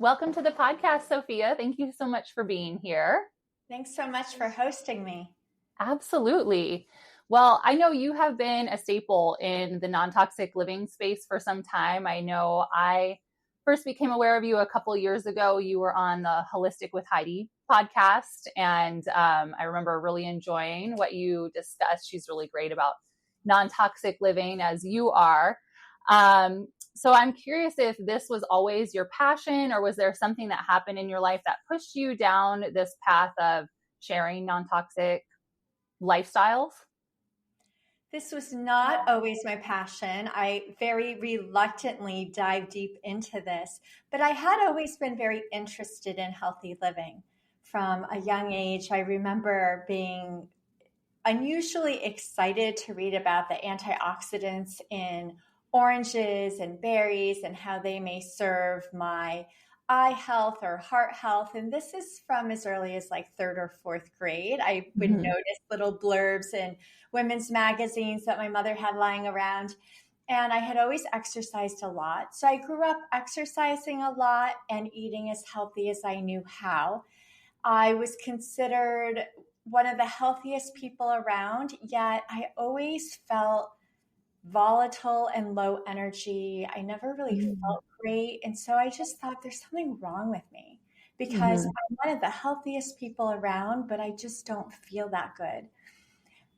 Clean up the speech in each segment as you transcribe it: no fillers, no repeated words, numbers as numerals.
Welcome to the podcast, Sophia. Thank you so much for being here. Thanks so much for hosting me. Absolutely. Well, I know you have been a staple in the non-toxic living space for some time. I know I first became aware of you a couple of years ago. You were on the Holistic with Heidi podcast, and I remember really enjoying what you discussed. She's really great about non-toxic living, as you are. So I'm curious if this was always your passion, or was there something that happened in your life that pushed you down this path of sharing non-toxic lifestyles? This was not always my passion. I very reluctantly dived deep into this, but I had always been very interested in healthy living. From a young age, I remember being unusually excited to read about the antioxidants in oranges and berries and how they may serve my eye health or heart health. And this is from as early as like third or fourth grade. I would notice little blurbs in women's magazines that my mother had lying around. And I had always exercised a lot. So I grew up exercising a lot and eating as healthy as I knew how. I was considered one of the healthiest people around, yet I always felt volatile and low energy. I never really felt great. And so I just thought there's something wrong with me because I'm one of the healthiest people around, but I just don't feel that good.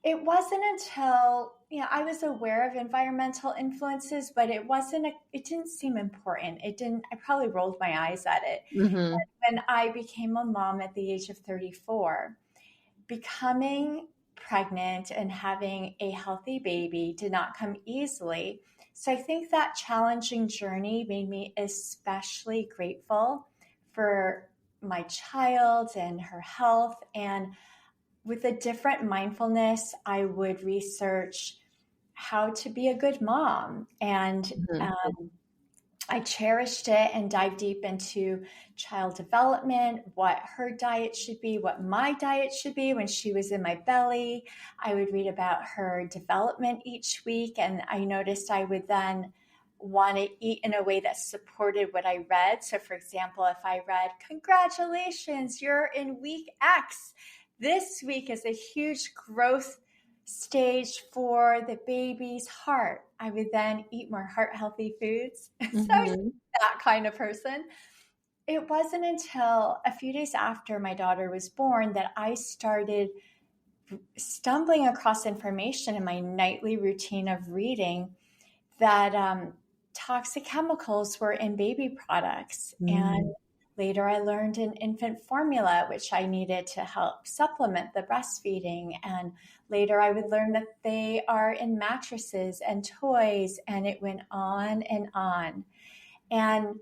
It wasn't until, I was aware of environmental influences, but it didn't seem important. I probably rolled my eyes at it. When I became a mom at the age of 34, becoming pregnant and having a healthy baby did not come easily. So I think that challenging journey made me especially grateful for my child and her health. And with a different mindfulness, I would research how to be a good mom. And I cherished it and dived deep into child development, what her diet should be, what my diet should be when she was in my belly. I would read about her development each week, and I noticed I would then want to eat in a way that supported what I read. So, for example, if I read, "Congratulations, you're in week X. This week is a huge growth stage for the baby's heart," I would then eat more heart healthy foods. So I was that kind of person. It wasn't until a few days after my daughter was born that I started stumbling across information in my nightly routine of reading that toxic chemicals were in baby products. And later I learned in infant formula, which I needed to help supplement the breastfeeding. And later I would learn that they are in mattresses and toys, and it went on and on. And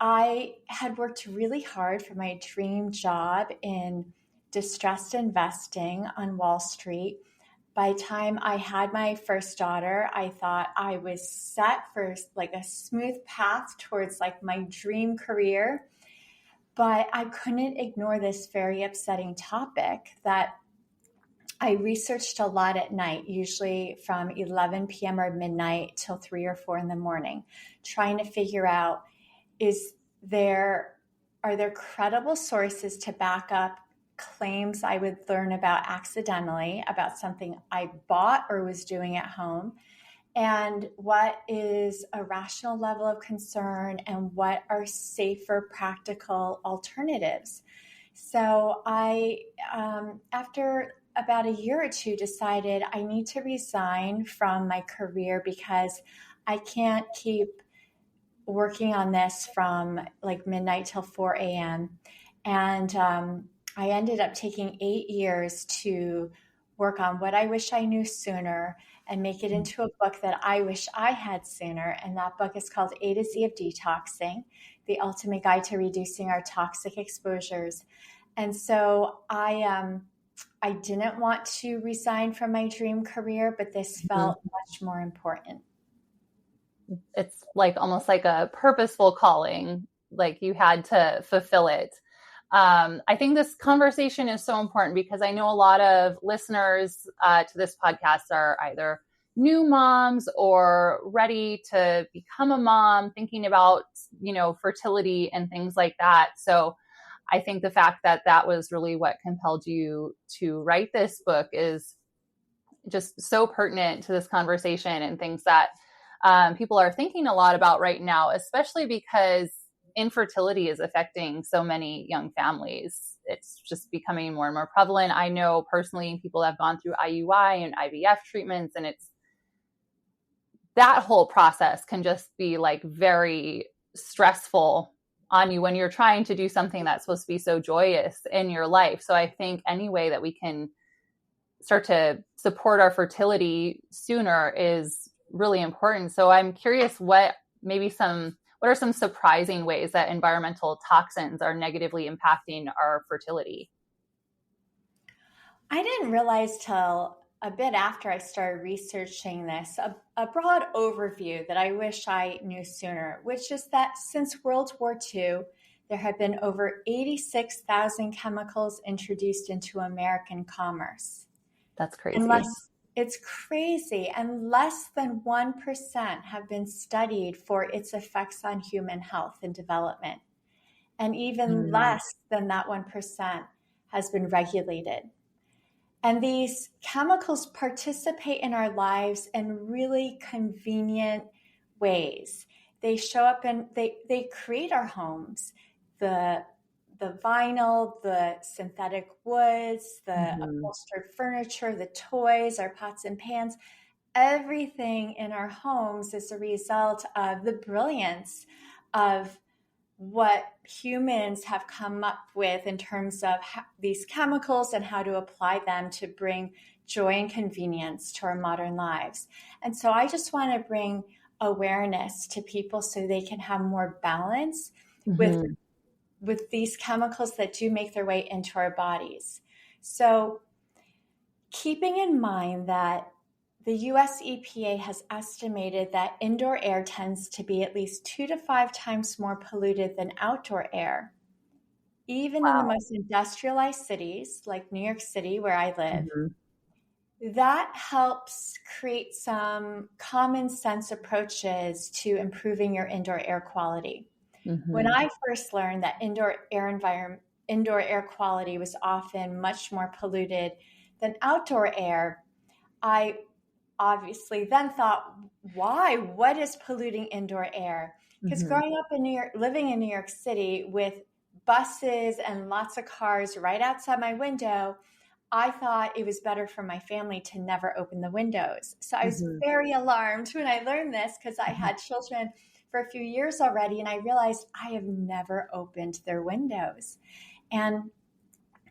I had worked really hard for my dream job in distressed investing on Wall Street. By the time I had my first daughter, I thought I was set for like a smooth path towards like my dream career. But I couldn't ignore this very upsetting topic that I researched a lot at night, usually from 11 p.m. or midnight till 3 or 4 in the morning, trying to figure out, are there credible sources to back up claims I would learn about accidentally about something I bought or was doing at home? And what is a rational level of concern, and what are safer, practical alternatives? So I, after about a year or two, decided I need to resign from my career because I can't keep working on this from like midnight till 4 a.m. And I ended up taking 8 years to work on what I wish I knew sooner and make it into a book that I wish I had sooner. And that book is called A to Z of Detoxing, the ultimate guide to reducing our toxic exposures. And so I didn't want to resign from my dream career, but this felt much more important. It's like almost like a purposeful calling, like you had to fulfill it. I think this conversation is so important because I know a lot of listeners to this podcast are either new moms or ready to become a mom, thinking about, fertility and things like that. So I think the fact that that was really what compelled you to write this book is just so pertinent to this conversation and things that people are thinking a lot about right now, especially because infertility is affecting so many young families. It's just becoming more and more prevalent. I know personally people have gone through IUI and IVF treatments, and it's that whole process can just be like very stressful on you when you're trying to do something that's supposed to be so joyous in your life. So I think any way that we can start to support our fertility sooner is really important. So I'm curious what are some surprising ways that environmental toxins are negatively impacting our fertility? I didn't realize till a bit after I started researching this, a broad overview that I wish I knew sooner, which is that since World War II, there have been over 86,000 chemicals introduced into American commerce. That's crazy. It's crazy. And less than 1% have been studied for its effects on human health and development. And even less than that 1% has been regulated. And these chemicals participate in our lives in really convenient ways. They show up and they create our homes. The vinyl, the synthetic woods, the upholstered furniture, the toys, our pots and pans, everything in our homes is a result of the brilliance of what humans have come up with in terms of these chemicals and how to apply them to bring joy and convenience to our modern lives. And so I just want to bring awareness to people so they can have more balance with these chemicals that do make their way into our bodies. So keeping in mind that the US EPA has estimated that indoor air tends to be at least 2 to 5 times more polluted than outdoor air. Even in the most industrialized cities like New York City, where I live, that helps create some common sense approaches to improving your indoor air quality. When I first learned that indoor air quality was often much more polluted than outdoor air, I obviously then thought, why? What is polluting indoor air? Because growing up in New York, living in New York City with buses and lots of cars right outside my window, I thought it was better for my family to never open the windows. So I was very alarmed when I learned this because I had children for a few years already, and I realized I have never opened their windows. And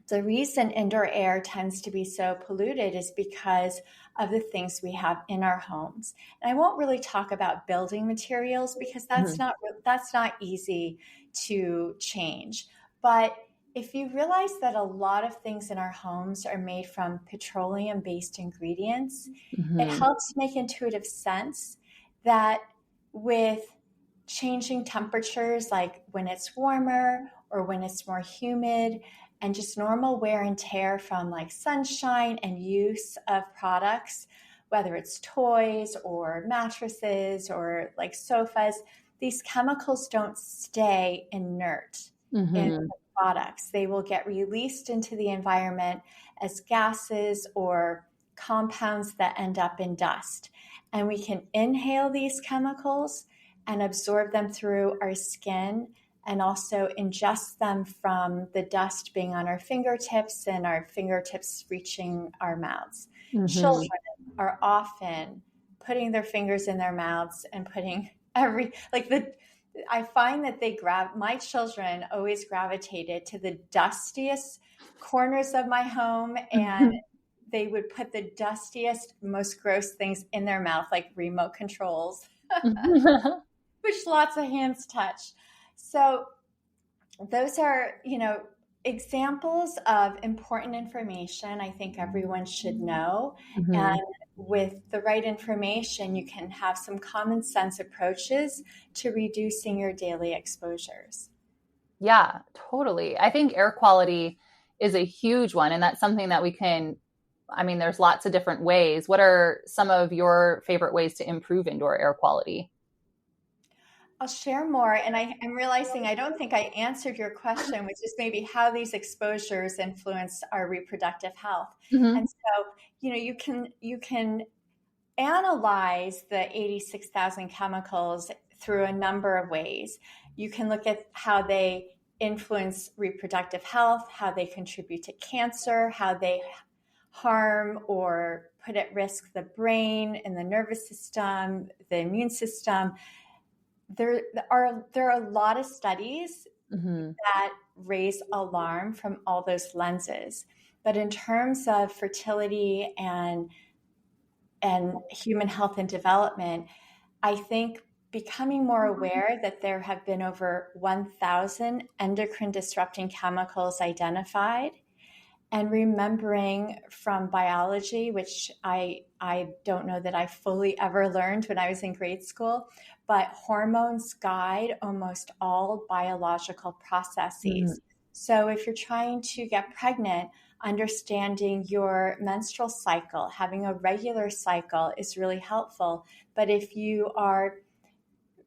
the reason indoor air tends to be so polluted is because of the things we have in our homes. And I won't really talk about building materials because that's not easy to change. But if you realize that a lot of things in our homes are made from petroleum-based ingredients, it helps make intuitive sense that with changing temperatures, like when it's warmer or when it's more humid, and just normal wear and tear from like sunshine and use of products, whether it's toys or mattresses or like sofas, these chemicals don't stay inert in the products. They will get released into the environment as gases or compounds that end up in dust. And we can inhale these chemicals and absorb them through our skin and also ingest them from the dust being on our fingertips and our fingertips reaching our mouths. Children are often putting their fingers in their mouths and putting I find that my children always gravitated to the dustiest corners of my home, and they would put the dustiest, most gross things in their mouth, like remote controls, which lots of hands touch. So those are, examples of important information I think everyone should know. And with the right information, you can have some common sense approaches to reducing your daily exposures. Yeah, totally. I think air quality is a huge one, and that's something that we can, I mean, there's lots of different ways. What are some of your favorite ways to improve indoor air quality? I'll share more. And I'm realizing I don't think I answered your question, which is maybe how these exposures influence our reproductive health. Mm-hmm. And so, you can analyze the 86,000 chemicals through a number of ways. You can look at how they influence reproductive health, how they contribute to cancer, how they harm or put at risk the brain and the nervous system, the immune system. There are a lot of studies Mm-hmm. that raise alarm from all those lenses. But in terms of fertility and human health and development, I think becoming more aware that there have been over 1,000 endocrine disrupting chemicals identified, and remembering from biology, which I don't know that I fully ever learned when I was in grade school, but hormones guide almost all biological Mm-hmm. processes. So if you're trying to get pregnant, understanding your menstrual cycle, having a regular cycle is really helpful. But if you are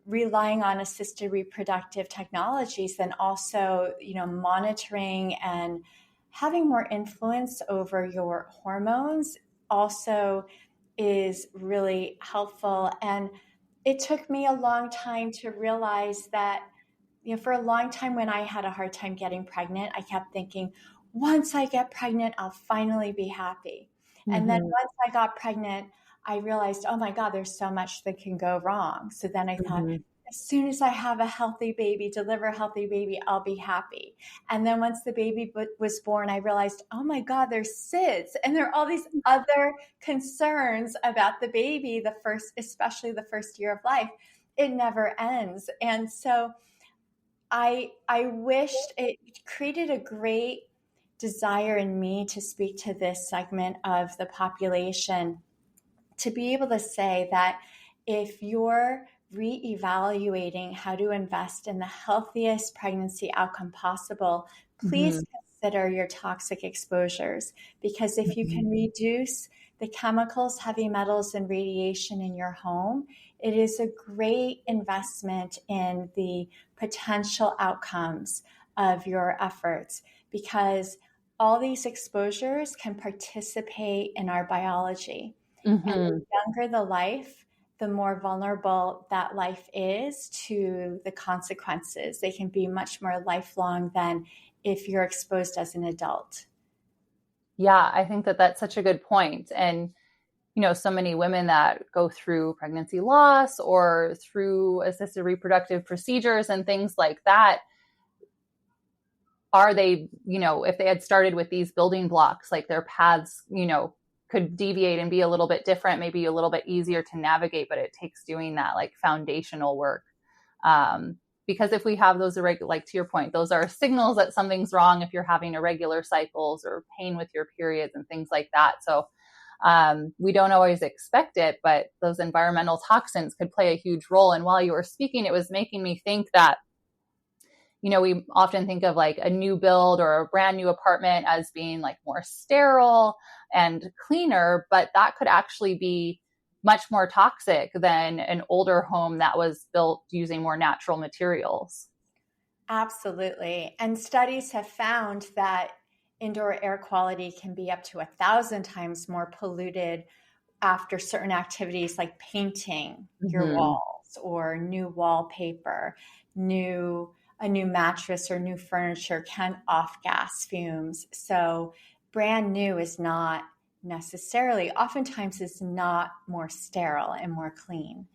relying on assisted reproductive technologies, then also, monitoring and having more influence over your hormones also is really helpful. And it took me a long time to realize that, for a long time when I had a hard time getting pregnant, I kept thinking, once I get pregnant, I'll finally be happy. And then Mm-hmm. once I got pregnant, I realized, oh my God, there's so much that can go wrong. So then I thought, Mm-hmm. as soon as I have a healthy baby, deliver a healthy baby, I'll be happy. And then once the baby was born, I realized, oh my God, there's SIDS. And there are all these other concerns about the baby, especially the first year of life. It never ends. And so I wished it created a great desire in me to speak to this segment of the population, to be able to say that if you're reevaluating how to invest in the healthiest pregnancy outcome possible, Mm-hmm. please consider your toxic exposures. Because if you can reduce the chemicals, heavy metals, and radiation in your home, it is a great investment in the potential outcomes of your efforts, because all these exposures can participate in our biology. And the Mm-hmm. younger the life, the more vulnerable that life is to the consequences. They can be much more lifelong than if you're exposed as an adult. Yeah, I think that that's such a good point. And, so many women that go through pregnancy loss or through assisted reproductive procedures and things like that, are they, if they had started with these building blocks, like their paths, could deviate and be a little bit different, maybe a little bit easier to navigate, but it takes doing that like foundational work. Um, because if we have those irregular, like to your point, those are signals that something's wrong if you're having irregular cycles or pain with your periods and things like that. So we don't always expect it, but those environmental toxins could play a huge role. And while you were speaking, it was making me think that we often think of like a new build or a brand new apartment as being like more sterile and cleaner, but that could actually be much more toxic than an older home that was built using more natural materials. Absolutely. And studies have found that indoor air quality can be up to 1,000 times more polluted after certain activities like painting your Mm-hmm. walls or new wallpaper, a new mattress or new furniture can off gas fumes. So brand new is not necessarily, oftentimes is not more sterile and more clean.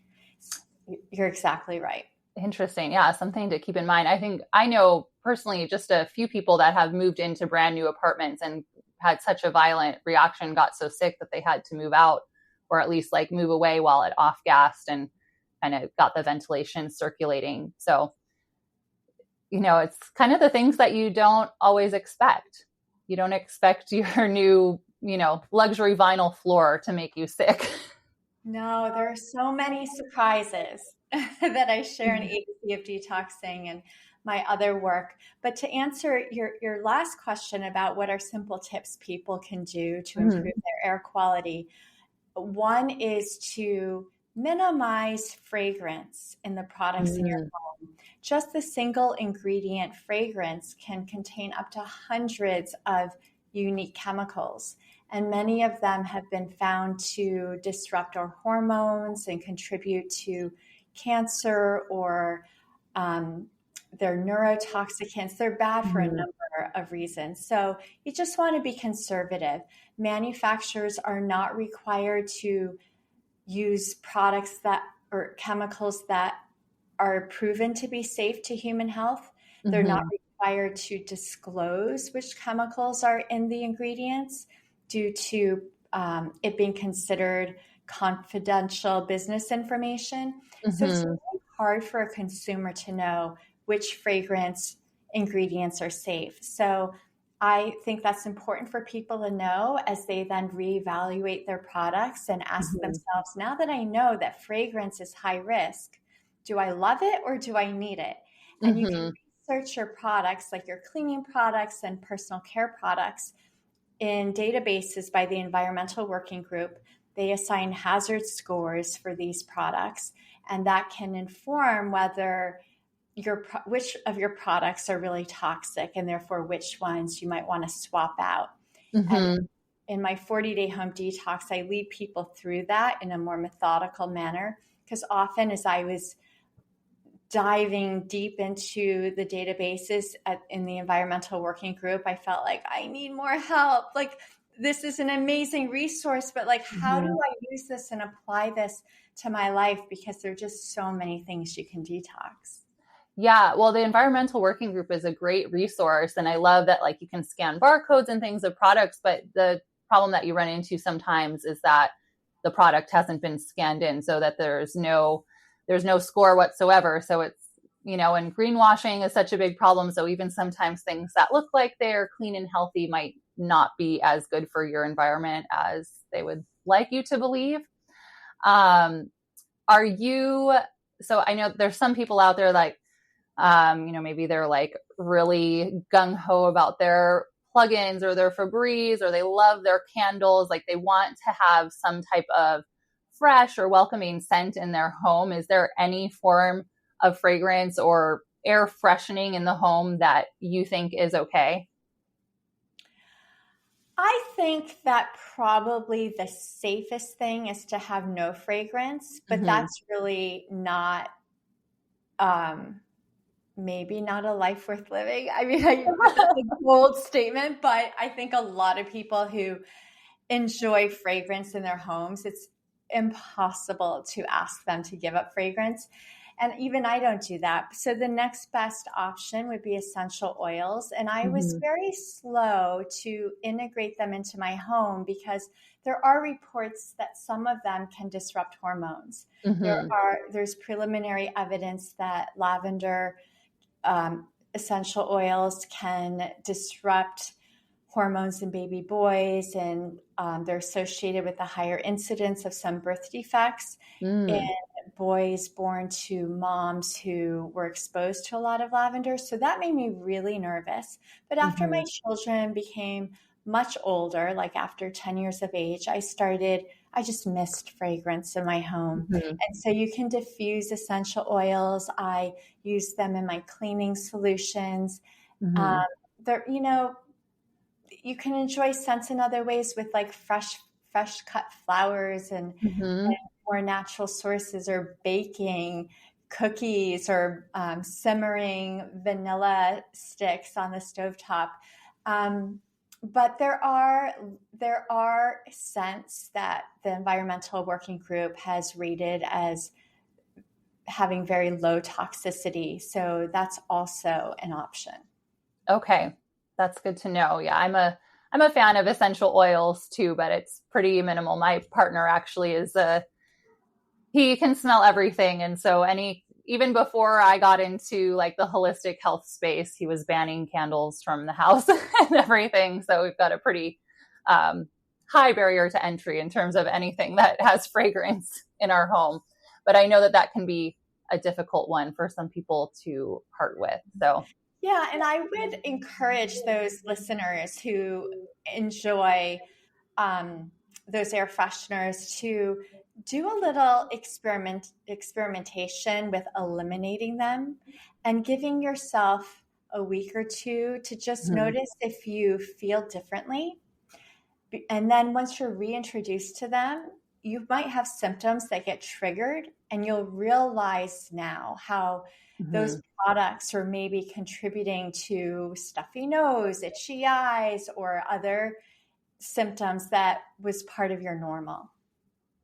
You're exactly right. Interesting. Yeah, something to keep in mind. I think I know personally just a few people that have moved into brand new apartments and had such a violent reaction, got so sick that they had to move out or at least like move away while it off gassed and kind of got the ventilation circulating. So, it's kind of the things that you don't always expect. You don't expect your new, luxury vinyl floor to make you sick. No, there are so many surprises that I share in agency of detoxing. And my other work. But to answer your last question about what are simple tips people can do to improve their air quality, one is to minimize fragrance in the products in your home. Just the single ingredient fragrance can contain up to hundreds of unique chemicals. And many of them have been found to disrupt our hormones and contribute to cancer, or they're neurotoxicants. They're bad for a number of reasons. So you just want to be conservative. Manufacturers are not required to use products that or chemicals that are proven to be safe to human health. They're not required to disclose which chemicals are in the ingredients due to it being considered confidential business information. So it's really hard for a consumer to know which fragrance ingredients are safe. So I think that's important for people to know as they then reevaluate their products and ask themselves, now that I know that fragrance is high risk, do I love it or do I need it? And you can research your products, like your cleaning products and personal care products, in databases by the Environmental Working Group. They assign hazard scores for these products, and that can inform whether which of your products are really toxic, and therefore which ones you might want to swap out. And in my 40-day home detox, I lead people through that in a more methodical manner, because often as I was diving deep into the databases in the Environmental Working Group, I felt like I need more help. Like, this is an amazing resource, but like, how do I use this and apply this to my life? Because there are just so many things you can detox. Yeah, well, the Environmental Working Group is a great resource. And I love that, like, you can scan barcodes and things of products, but the problem that you run into sometimes is that the product hasn't been scanned in, so that there's no score whatsoever. So it's, and greenwashing is such a big problem. So even sometimes things that look like they're clean and healthy might not be as good for your environment as they would like you to believe. So I know there's some people out there like, maybe they're like really gung-ho about their plugins or their Febreze, or they love their candles. Like, they want to have some type of fresh or welcoming scent in their home. Is there any form of fragrance or air freshening in the home that you think is okay? I think that probably the safest thing is to have no fragrance, but that's really not, maybe not a life worth living. I mean, that's a bold statement, but I think a lot of people who enjoy fragrance in their homes, it's impossible to ask them to give up fragrance. And even I don't do that. So the next best option would be essential oils. And I was very slow to integrate them into my home because there are reports that some of them can disrupt hormones. There's preliminary evidence that lavender essential oils can disrupt hormones in baby boys, and they're associated with a higher incidence of some birth defects in boys born to moms who were exposed to a lot of lavender. So that made me really nervous. But after my children became much older, like after 10 years of age, I just missed fragrance in my home. And so you can diffuse essential oils. I use them in my cleaning solutions. You can enjoy scents in other ways with like fresh cut flowers and more natural sources, or baking cookies, or simmering vanilla sticks on the stovetop. But there are scents that the Environmental Working Group has rated as having very low toxicity. So that's also an option. Okay. That's good to know. Yeah, I'm a fan of essential oils too, but it's pretty minimal. My partner actually he can smell everything. And so even before I got into like the holistic health space, he was banning candles from the house and everything. So we've got a pretty high barrier to entry in terms of anything that has fragrance in our home. But I know that can be a difficult one for some people to part with. So yeah, and I would encourage those listeners who enjoy those air fresheners to do a little experimentation with eliminating them and giving yourself a week or two to just notice if you feel differently. And then once you're reintroduced to them, you might have symptoms that get triggered, and you'll realize now how those products are maybe contributing to stuffy nose, itchy eyes, or other symptoms that was part of your normal.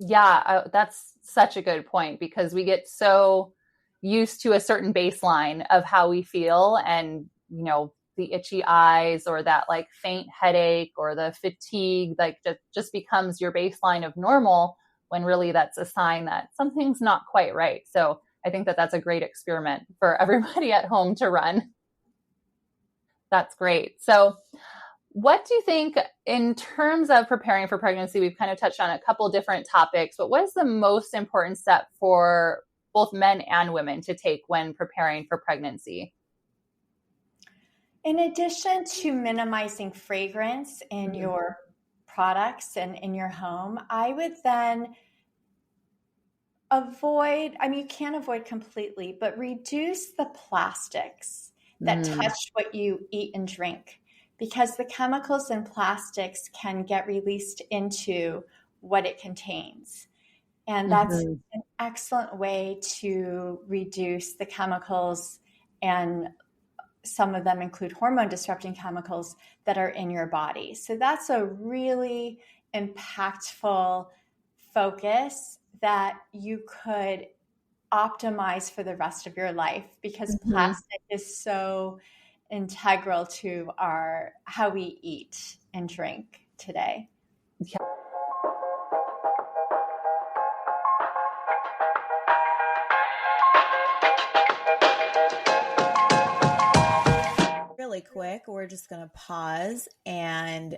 Yeah, that's such a good point, because we get so used to a certain baseline of how we feel, and, the itchy eyes or that like faint headache or the fatigue, like that just becomes your baseline of normal, when really that's a sign that something's not quite right. So I think that that's a great experiment for everybody at home to run. That's great. So what do you think in terms of preparing for pregnancy? We've kind of touched on a couple different topics, but what is the most important step for both men and women to take when preparing for pregnancy? In addition to minimizing fragrance in your products and in your home, I would then you can't avoid completely, but reduce the plastics that touch what you eat and drink, because the chemicals in plastics can get released into what it contains. And that's an excellent way to reduce the chemicals, and some of them include hormone disrupting chemicals that are in your body. So that's a really impactful focus that you could optimize for the rest of your life, because plastic is so integral to how we eat and drink today. Yeah. Really quick, we're just going to pause and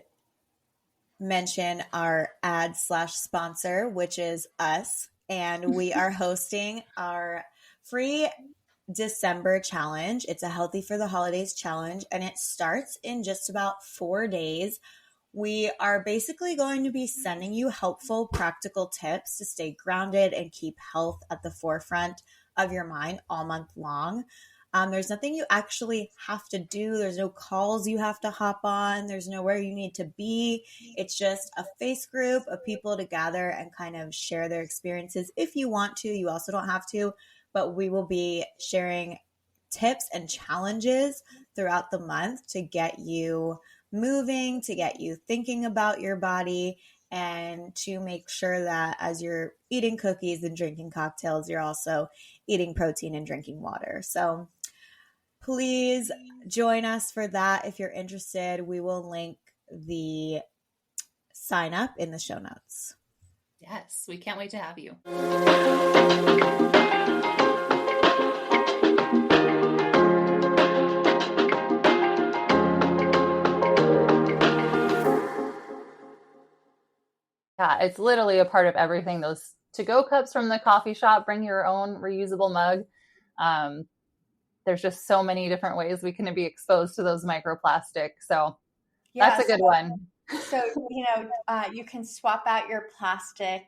mention our ad/sponsor, which is us. And we are hosting our free December challenge. It's a Healthy for the Holidays challenge, and it starts in just about 4 days. We are basically going to be sending you helpful, practical tips to stay grounded and keep health at the forefront of your mind all month long. There's nothing you actually have to do. There's no calls you have to hop on. There's nowhere you need to be. It's just a face group of people to gather and kind of share their experiences. If you want to, you also don't have to, but we will be sharing tips and challenges throughout the month to get you moving, to get you thinking about your body, and to make sure that as you're eating cookies and drinking cocktails, you're also eating protein and drinking water. So please join us for that. If you're interested, we will link the sign up in the show notes. Yes, we can't wait to have you. Yeah, it's literally a part of everything. Those to-go cups from the coffee shop, bring your own reusable mug. There's just so many different ways we can be exposed to those microplastics. So that's a good one. So, you can swap out your plastic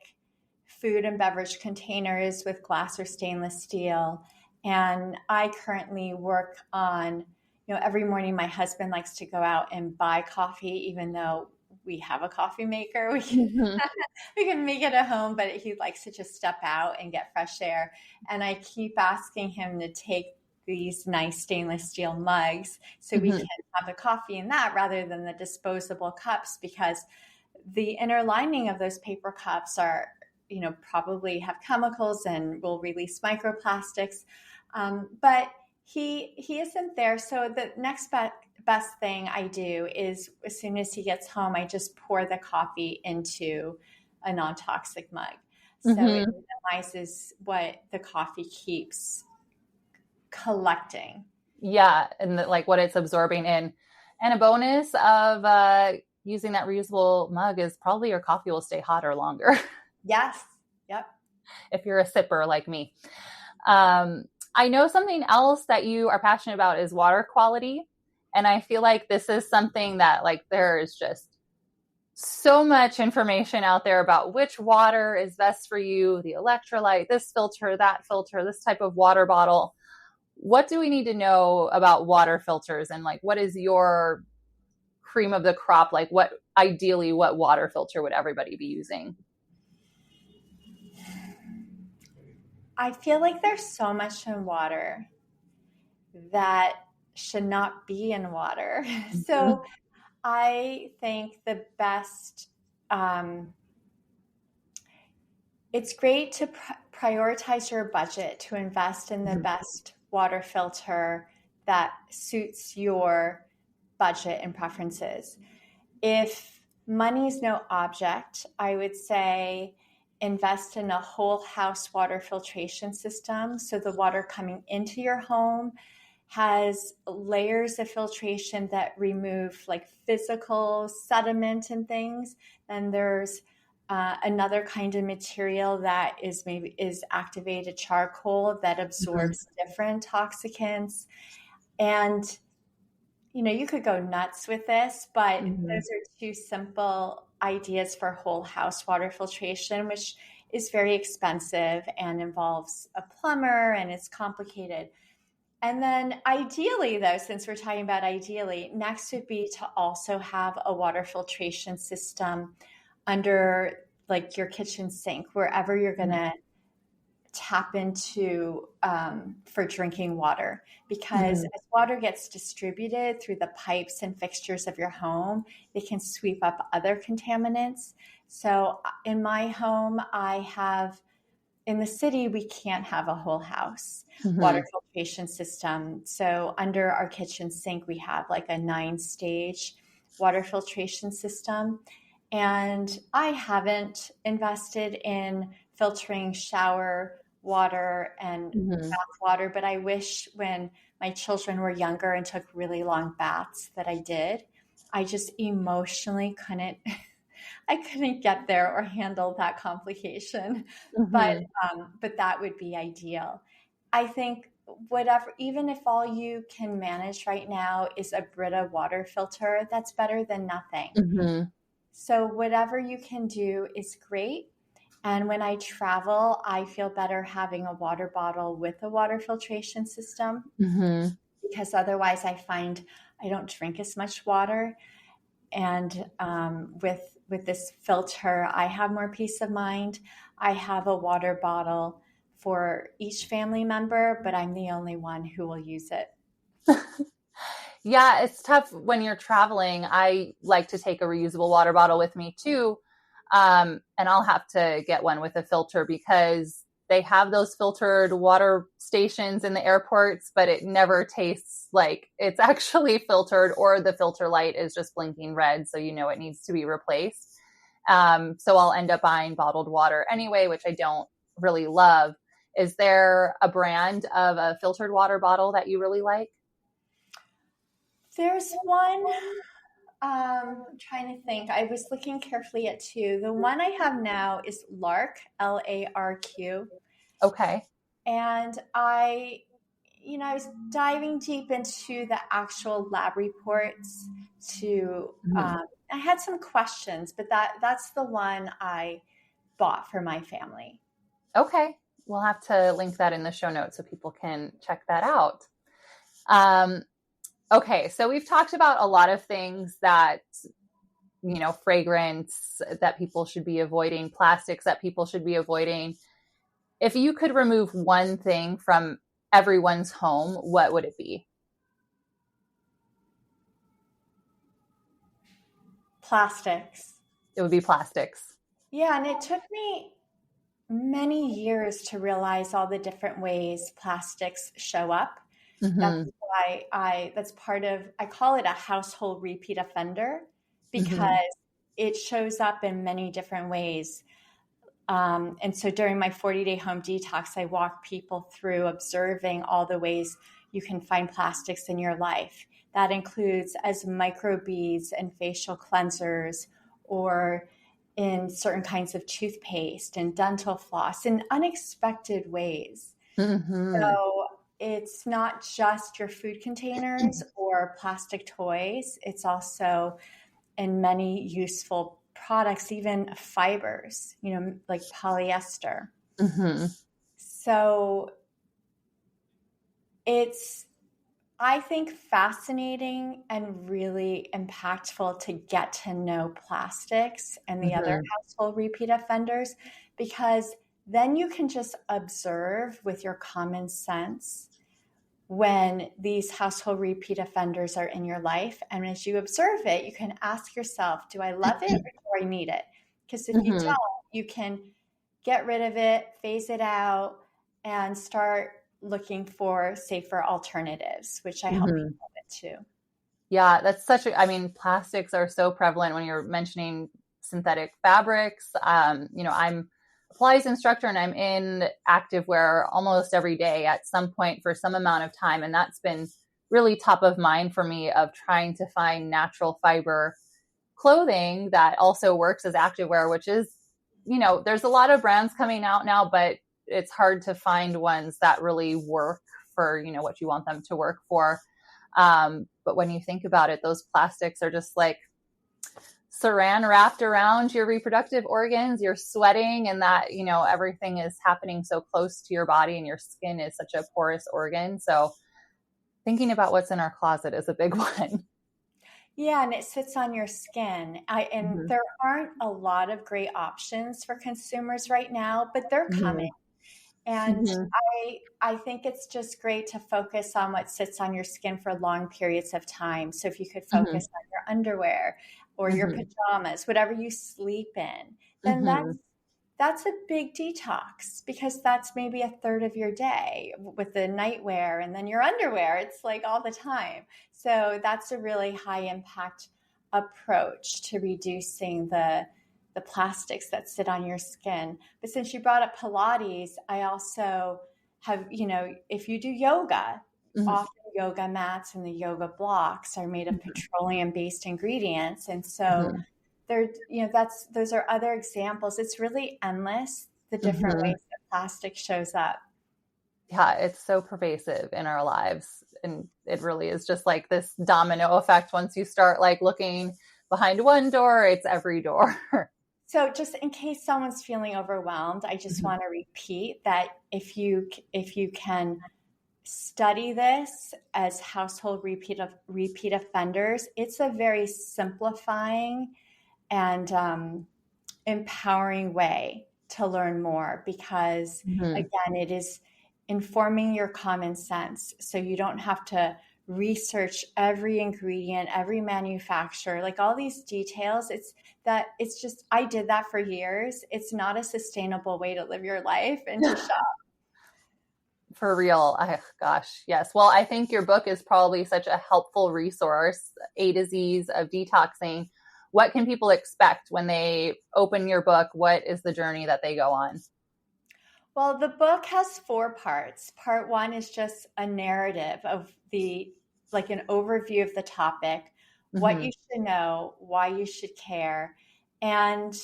food and beverage containers with glass or stainless steel. And I currently work on, every morning my husband likes to go out and buy coffee, even though we have a coffee maker. We can make it at home, but he likes to just step out and get fresh air. And I keep asking him to take these nice stainless steel mugs so we can have the coffee in that rather than the disposable cups, because the inner lining of those paper cups are, probably have chemicals and will release microplastics. But he isn't there. So the next best thing I do is, as soon as he gets home, I just pour the coffee into a non-toxic mug. So it minimizes what the coffee keeps collecting. Yeah, and like what it's absorbing in. And a bonus of using that reusable mug is probably your coffee will stay hotter longer. Yes. Yep. If you're a sipper like me. I know something else that you are passionate about is water quality. And I feel like this is something that like there is just so much information out there about which water is best for you, the electrolyte, this filter, that filter, this type of water bottle. What do we need to know about water filters, and like what is your cream of the crop? Like what ideally what water filter would everybody be using? I feel like there's so much in water that should not be in water. So I think the best, it's great to prioritize your budget to invest in the best water filter that suits your budget and preferences. If money is no object, I would say invest in a whole house water filtration system. So the water coming into your home has layers of filtration that remove like physical sediment and things. Then there's another kind of material that is activated charcoal that absorbs different toxicants. And you could go nuts with this, but those are two simple ideas for whole house water filtration, which is very expensive and involves a plumber and it's complicated. And then ideally, though, since we're talking about ideally, next would be to also have a water filtration system under like your kitchen sink, wherever you're going to tap into for drinking water, because as water gets distributed through the pipes and fixtures of your home, it can sweep up other contaminants. So in my home, in the city, we can't have a whole house water filtration system. So under our kitchen sink, we have like a 9-stage water filtration system. And I haven't invested in filtering shower water and bath water, but I wish when my children were younger and took really long baths that I did. I just emotionally couldn't get there or handle that complication. But that would be ideal. I think even if all you can manage right now is a Brita water filter, that's better than nothing. So whatever you can do is great. And when I travel, I feel better having a water bottle with a water filtration system, because otherwise I find I don't drink as much water. And with this filter, I have more peace of mind. I have a water bottle for each family member, but I'm the only one who will use it. Yeah, it's tough when you're traveling. I like to take a reusable water bottle with me too. And I'll have to get one with a filter because they have those filtered water stations in the airports, but it never tastes like it's actually filtered, or the filter light is just blinking red. So it needs to be replaced. So I'll end up buying bottled water anyway, which I don't really love. Is there a brand of a filtered water bottle that you really like? There's one. I'm trying to think. I was looking carefully at two. The one I have now is Lark, LARQ. Okay. And I was diving deep into the actual lab reports I had some questions, but that's the one I bought for my family. Okay. We'll have to link that in the show notes so people can check that out. Okay. So we've talked about a lot of things that, fragrance that people should be avoiding, plastics that people should be avoiding. If you could remove one thing from everyone's home, what would it be? Plastics. It would be plastics. Yeah. And it took me many years to realize all the different ways plastics show up. That's why I call it a household repeat offender, because it shows up in many different ways. And so during my 40-day home detox, I walk people through observing all the ways you can find plastics in your life. That includes as microbeads and facial cleansers, or in certain kinds of toothpaste and dental floss in unexpected ways. Mm-hmm. So it's not just your food containers or plastic toys. It's also in many useful products, even fibers, like polyester. Mm-hmm. So it's, I think, fascinating and really impactful to get to know plastics and the other Mm-hmm. household repeat offenders, because then you can just observe with your common sense when these household repeat offenders are in your life. And as you observe it, you can ask yourself, do I love it or do I need it? Because if you Mm-hmm. don't, you can get rid of it, phase it out, and start looking for safer alternatimes, which I help Mm-hmm. people with too. Yeah, that's such a, I mean, plastics are so prevalent when you're mentioning synthetic fabrics. I'm a Pilates instructor and I'm in activewear almost every day at some point for some amount of time. And that's been really top of mind for me of trying to find natural fiber clothing that also works as activewear, which is, there's a lot of brands coming out now, but it's hard to find ones that really work for, what you want them to work for. But when you think about it, those plastics are just like saran wrapped around your reproductive organs. You're sweating, and that, everything is happening so close to your body, and your skin is such a porous organ. So thinking about what's in our closet is a big one. Yeah, and it sits on your skin. And Mm-hmm. there aren't a lot of great options for consumers right now, but they're coming. And Mm-hmm. I think it's just great to focus on what sits on your skin for long periods of time. So if you could Mm-hmm. focus on your underwear or your Mm-hmm. pajamas, whatever you sleep in, then Mm-hmm. that's a big detox, because that's maybe a third of your day with the nightwear and then your underwear. It's like all the time. So that's a really high impact approach to reducing the plastics that sit on your skin. But since you brought up Pilates, I also have, if you do yoga, Mm-hmm. often yoga mats and the yoga blocks are made of Mm-hmm. petroleum based ingredients. And so Mm-hmm. those are other examples. It's really endless, the different Mm-hmm. ways that plastic shows up. Yeah, it's so pervasive in our lives. And it really is just like this domino effect. Once you start like looking behind one door, it's every door. So just in case someone's feeling overwhelmed, I just Mm-hmm. want to repeat that if you can study this as household repeat offenders, it's a very simplifying and empowering way to learn more, because Mm-hmm. again, it is informing your common sense. So you don't have to research every ingredient, every manufacturer, like all these details. It's just, I did that for years. It's not a sustainable way to live your life and to shop. For real. Gosh, yes. Well, I think your book is probably such a helpful resource, A to Z's of detoxing. What can people expect when they open your book? What is the journey that they go on? Well, the book has 4 parts. Part 1 is just a narrative of like an overview of the topic, what Mm-hmm. you should know, why you should care. And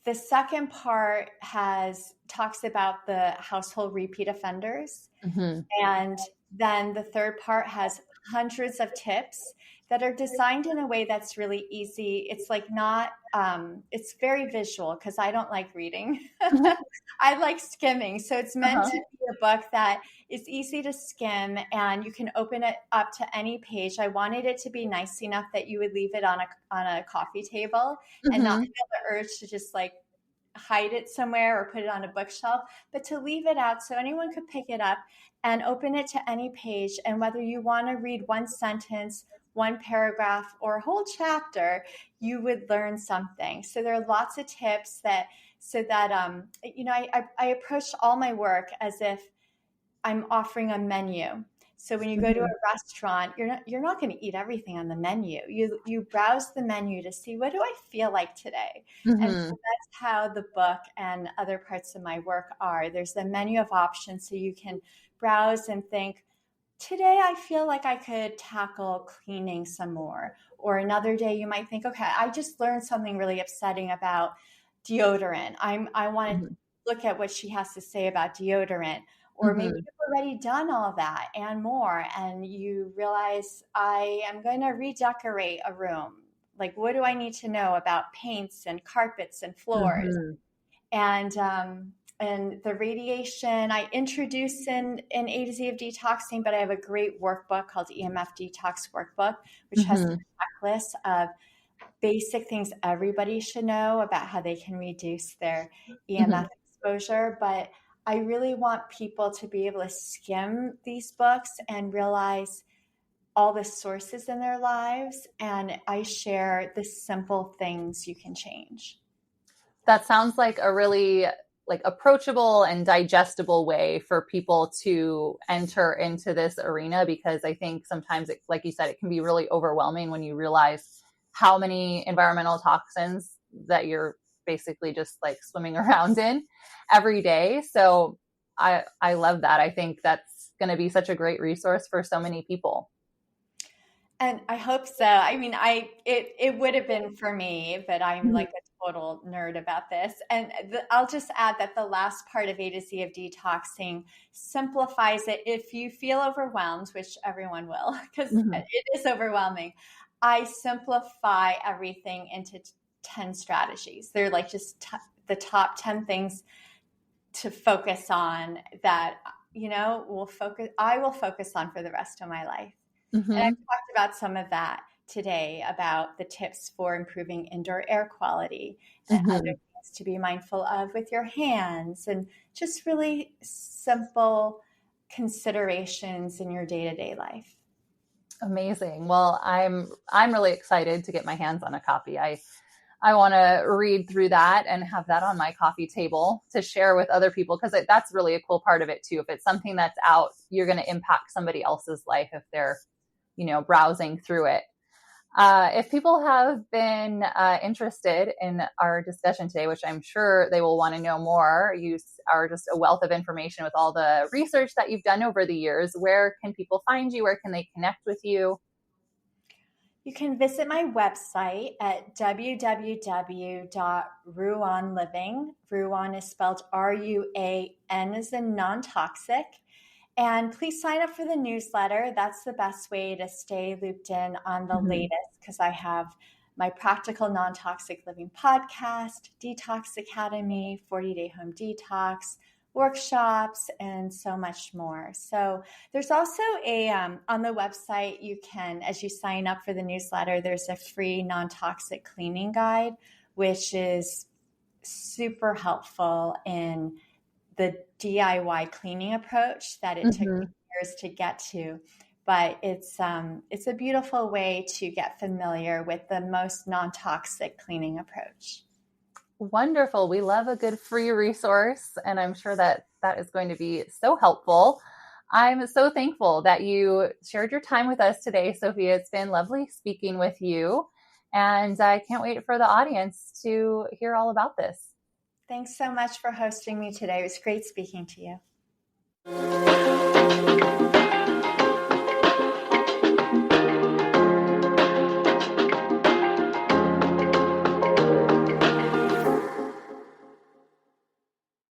the second part talks about the household repeat offenders. Mm-hmm. And then the third part has hundreds of tips that are designed in a way that's really easy. It's like not, it's very visual, because I don't like reading. I like skimming. So it's meant Uh-huh. to be a book that is easy to skim, and you can open it up to any page. I wanted it to be nice enough that you would leave it on a coffee table and not Mm-hmm. feel the urge to just like hide it somewhere or put it on a bookshelf, but to leave it out so anyone could pick it up and open it to any page. And whether you want to read one sentence, one paragraph, or a whole chapter, you would learn something. So there are lots of tips I approach all my work as if I'm offering a menu. So when you go to a restaurant, you're not going to eat everything on the menu. You browse the menu to see, what do I feel like today? And so Mm-hmm. that's how the book and other parts of my work are. There's a menu of options, so you can browse and think, today I feel like I could tackle cleaning some more. Or another day you might think, okay, I just learned something really upsetting about deodorant. I want to Mm-hmm. look at what she has to say about deodorant. or maybe you've already done all that and more, and you realize, I am going to redecorate a room. Like, what do I need to know about paints and carpets and floors? And the radiation I introduce in A to Z of detoxing, but I have a great workbook called EMF Detox Workbook, which has a checklist of basic things everybody should know about how they can reduce their EMF exposure. But I really want people to be able to skim these books and realize all the sources in their lives. And I share the simple things you can change. That sounds like a really approachable and digestible way for people to enter into this arena, because I think sometimes it, like you said, it can be really overwhelming when you realize how many environmental toxins that you're basically just like swimming around in every day. So I love that. I think that's going to be such a great resource for so many people. And I hope so. I mean, it would have been for me, but I'm like a total nerd about this. And I'll just add that the last part of A to Z of detoxing simplifies it. If you feel overwhelmed, which everyone will, because it is overwhelming, I simplify everything into 10 strategies. They're like just the top 10 things to focus on that, I will focus on for the rest of my life. And I've talked about some of that today, about the tips for improving indoor air quality and other things to be mindful of with your hands, and just really simple considerations in your day-to-day life. Amazing. Well, I'm really excited to get my hands on a copy. I want to read through that and have that on my coffee table to share with other people, because that's really a cool part of it too. If it's something that's out, you're going to impact somebody else's life if they're browsing through it. If people have been interested in our discussion today, which I'm sure they will want to know more, you are just a wealth of information with all the research that you've done over the years. Where can people find you? Where can they connect with you? You can visit my website at www.ruanliving. Ruan is spelled RUAN as in non-toxic. And please sign up for the newsletter. That's the best way to stay looped in on the latest, because I have my Practical Non-Toxic Living podcast, Detox Academy, 40-Day Home Detox, workshops, and so much more. So there's also on the website, you can, as you sign up for the newsletter, there's a free non-toxic cleaning guide, which is super helpful in the DIY cleaning approach that it took years to get to. But it's a beautiful way to get familiar with the most non-toxic cleaning approach. Wonderful. We love a good free resource, and I'm sure that is going to be so helpful. I'm so thankful that you shared your time with us today, Sophia. It's been lovely speaking with you, and I can't wait for the audience to hear all about this. Thanks so much for hosting me today. It was great speaking to you.